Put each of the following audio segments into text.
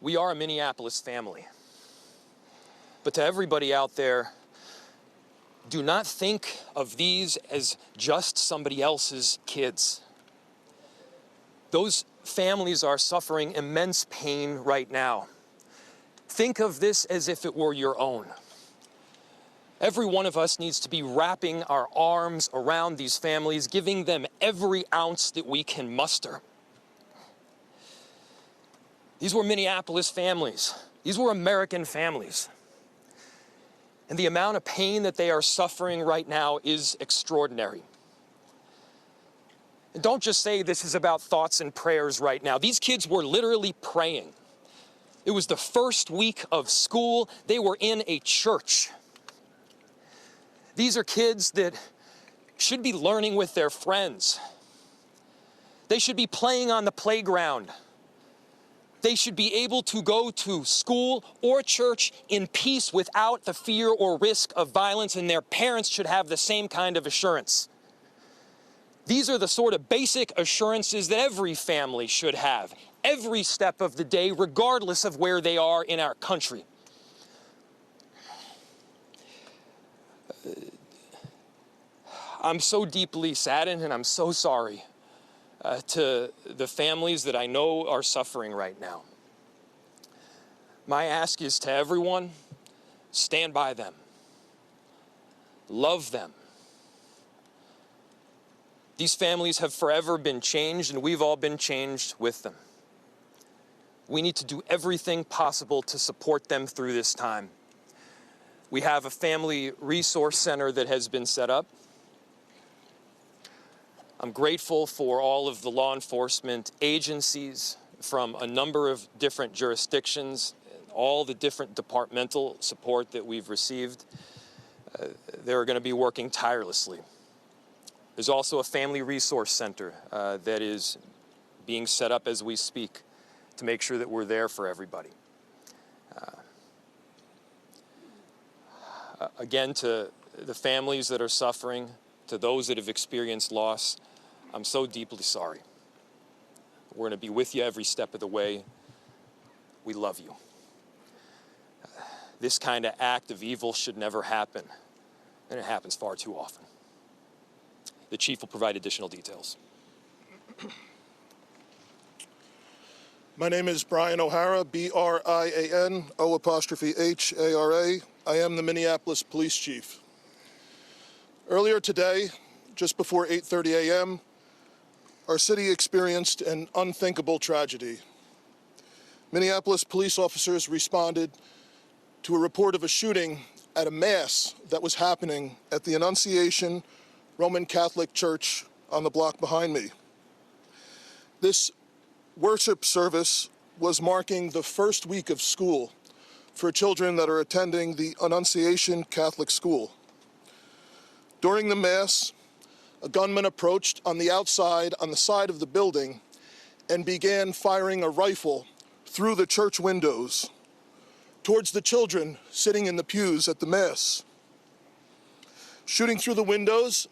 We are a Minneapolis family. But to everybody out there, do not think of these as just somebody else's kids. Those families are suffering immense pain right now. Think of this as if it were your own. Every one of us needs to be wrapping our arms around these families, giving them every ounce that we can muster. These were Minneapolis families. These were American families. And the amount of pain that they are suffering right now is extraordinary. And don't just say this is about thoughts and prayers right now. These kids were literally praying. It was the first week of school. They were in a church. These are kids that should be learning with their friends. They should be playing on the playground. They should be able to go to school or church in peace without the fear or risk of violence, and their parents should have the same kind of assurance. These are the sort of basic assurances that every family should have, every step of the day, regardless of where they are in our country. I'm so deeply saddened, and I'm so sorry to the families that I know are suffering right now. My ask is to everyone, stand by them. Love them. These families have forever been changed, and we've all been changed with them. We need to do everything possible to support them through this time. We have a family resource center that has been set up. I'm grateful for all of the law enforcement agencies from a number of different jurisdictions, all the different departmental support that we've received. They're going to be working tirelessly. There's also a family resource center that is being set up as we speak to make sure that we're there for everybody. Again, to the families that are suffering, to those that have experienced loss, I'm so deeply sorry. We're going to be with you every step of the way. We love you. This kind of act of evil should never happen, and it happens far too often. The chief will provide additional details. My name is Brian O'Hara, B-R-I-A-N, O''H-A-R-A. I am the Minneapolis Police Chief. Earlier today, just before 8:30 a.m., our city experienced an unthinkable tragedy. Minneapolis police officers responded to a report of a shooting at a mass that was happening at the Annunciation Roman Catholic Church on the block behind me. This worship service was marking the first week of school for children that are attending the Annunciation Catholic School. During the mass, a gunman approached on the outside on the side of the building and began firing a rifle through the church windows towards the children sitting in the pews at the mass. Shooting through the windows,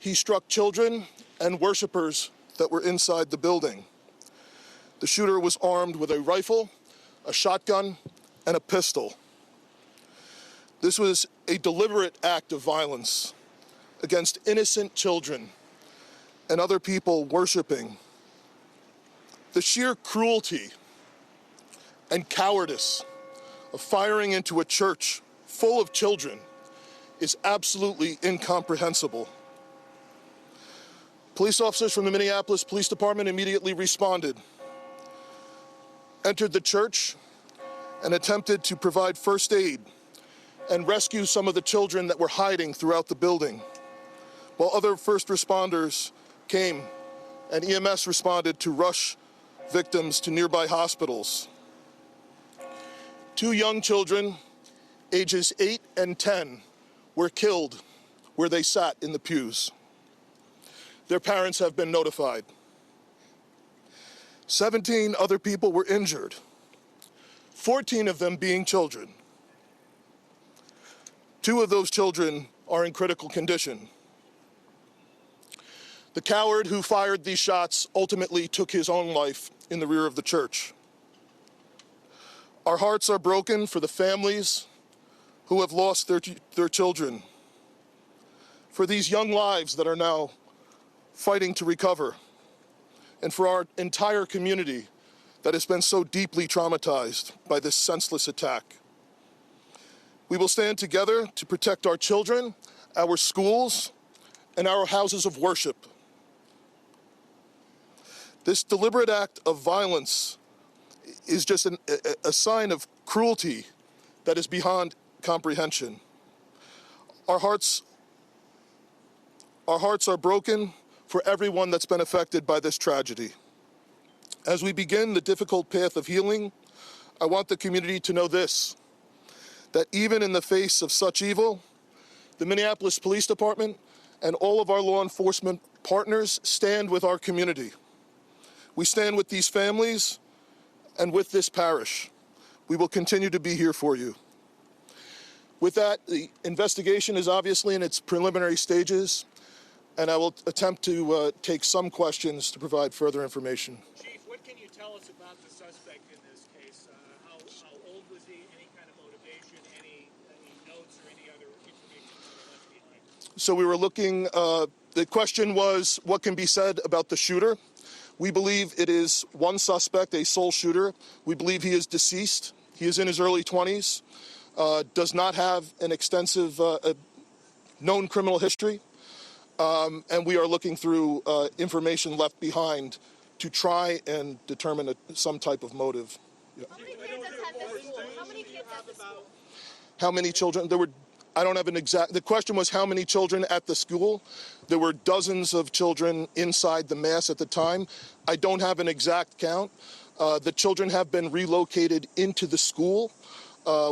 he struck children and worshipers that were inside the building. The shooter was armed with a rifle, a shotgun, and a pistol. This was a deliberate act of violence against innocent children and other people worshiping. The sheer cruelty and cowardice of firing into a church full of children is absolutely incomprehensible. Police officers from the Minneapolis Police Department immediately responded, entered the church, and attempted to provide first aid and rescue some of the children that were hiding throughout the building, while other first responders came and EMS responded to rush victims to nearby hospitals. 2 young children, ages 8 and 10, were killed where they sat in the pews. Their parents have been notified. 17 other people were injured, 14 of them being children. 2 of those children are in critical condition. The coward who fired these shots ultimately took his own life in the rear of the church. Our hearts are broken for the families who have lost their children, for these young lives that are now fighting to recover, and for our entire community that has been so deeply traumatized by this senseless attack. We will stand together to protect our children, our schools, and our houses of worship. This deliberate act of violence is just a sign of cruelty that is beyond comprehension. Our hearts are broken for everyone that's been affected by this tragedy. As we begin the difficult path of healing, I want the community to know this, that even in the face of such evil, the Minneapolis Police Department and all of our law enforcement partners stand with our community. We stand with these families and with this parish. We will continue to be here for you. With that, the investigation is obviously in its preliminary stages, and I will attempt to take some questions to provide further information. Chief, what can you tell us about the suspect in this case? How old was he? Any kind of motivation? Any notes or any other information that were left behind? So we were looking, the question was, what can be said about the shooter? We believe it is one suspect, a sole shooter. We believe he is deceased. He is in his early 20s, does not have an extensive known criminal history, and we are looking through information left behind to try and determine some type of motive. Yeah. How many kids attend the school? How many kids at the school? How many children? I don't have an exact, the question was how many children at the school. There were dozens of children inside the mass at the time. I don't have an exact count. The children have been relocated into the school,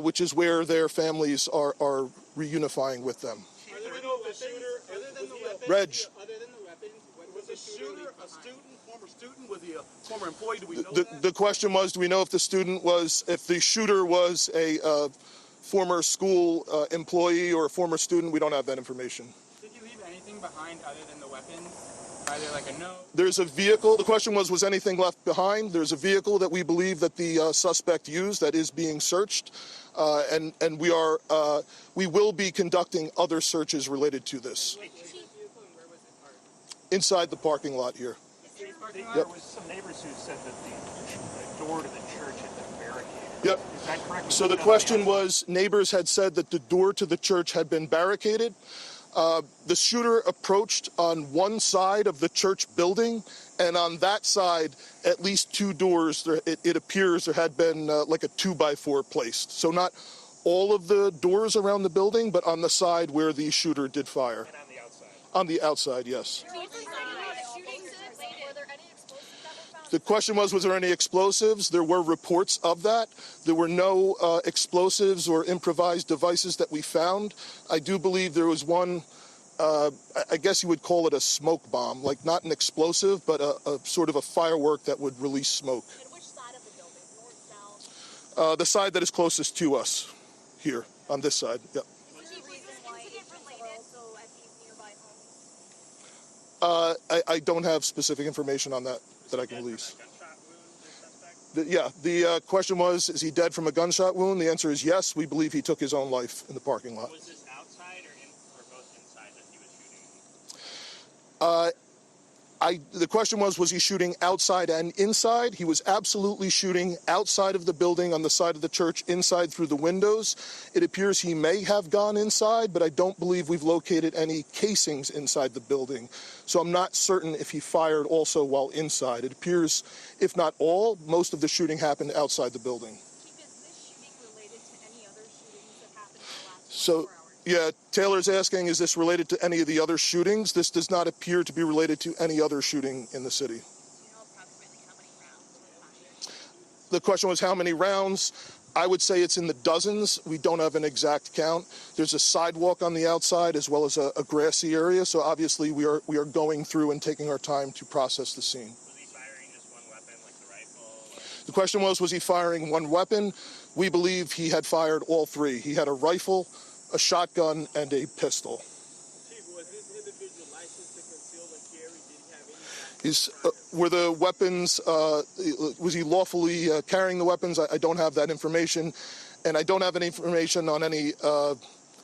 which is where their families are reunifying with them. Other than the shooter, other than the weapons, Reg. Other than the weapons, was the shooter a student, former student? Was he a former employee? Do we know that? The question was, do we know if the shooter was a former school employee or a former student? We don't have that information. Did you leave anything behind other than the weapons? Either like a note? There's a vehicle. The question was anything left behind? There's a vehicle that we believe that the suspect used that is being searched, and we will be conducting other searches related to this. Where was it parked? Inside the parking lot here. There was some neighbors who said that the door to the church had been barricaded. Yep. Is that correct? So the question was, neighbors had said that the door to the church had been barricaded. The shooter approached on one side of the church building, and on that side, at least two doors, it appears there had been like a 2x4 placed. So not all of the doors around the building, but on the side where the shooter did fire. And on the outside. On the outside, yes. Were there any explosives that were found? The question was there any explosives? There were reports of that. There were no explosives or improvised devices that we found. I do believe there was one, I guess you would call it a smoke bomb, like not an explosive, but a sort of a firework that would release smoke. And which side of the building? North, south? The side that is closest to us, here, on this side, yep. Was this incident related also at these nearby homes? I don't have specific information on that I can release. Gunshot wound, the suspect? The question was, is he dead from a gunshot wound? The answer is yes. We believe he took his own life in the parking lot. Was this outside or both inside that he was shooting? The question was he shooting outside and inside? He was absolutely shooting outside of the building on the side of the church, inside through the windows. It appears he may have gone inside, but I don't believe we've located any casings inside the building. So I'm not certain if he fired also while inside. It appears, if not all, most of the shooting happened outside the building. Chief, is this shooting related to any other shootings that happened in the last So, 24 hours? yeah, Taylor's asking, is this related to any of the other shootings? This does not appear to be related to any other shooting in the city. Do you know approximately how many rounds were fired? The question was how many rounds? I would say it's in the dozens. We don't have an exact count. There's a sidewalk on the outside as well as a grassy area. So obviously we are going through and taking our time to process the scene. Was he firing just one weapon, like the rifle? The question was he firing one weapon? We believe he had fired all three. He had a rifle, a shotgun, and a pistol. Chief, was this individual licensed to conceal and carry? Did he have Were the weapons, was he lawfully carrying the weapons? I don't have that information, and I don't have any information on any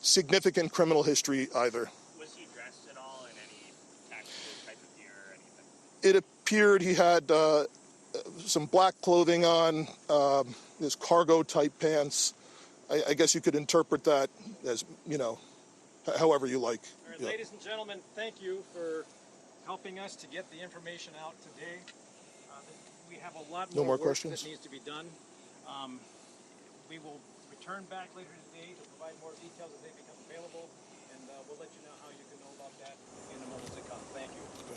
significant criminal history either. Was he dressed at all in any tactical type of gear or anything? It appeared he had some black clothing on, his cargo-type pants. I guess you could interpret that as, however you like. All right, Yeah. ladies and gentlemen, thank you for helping us to get the information out today. We have a lot No more work questions? that needs to be done. We will return back later today to provide more details as they become available, and we'll let you know how you can know about that in the moments to come. Thank you.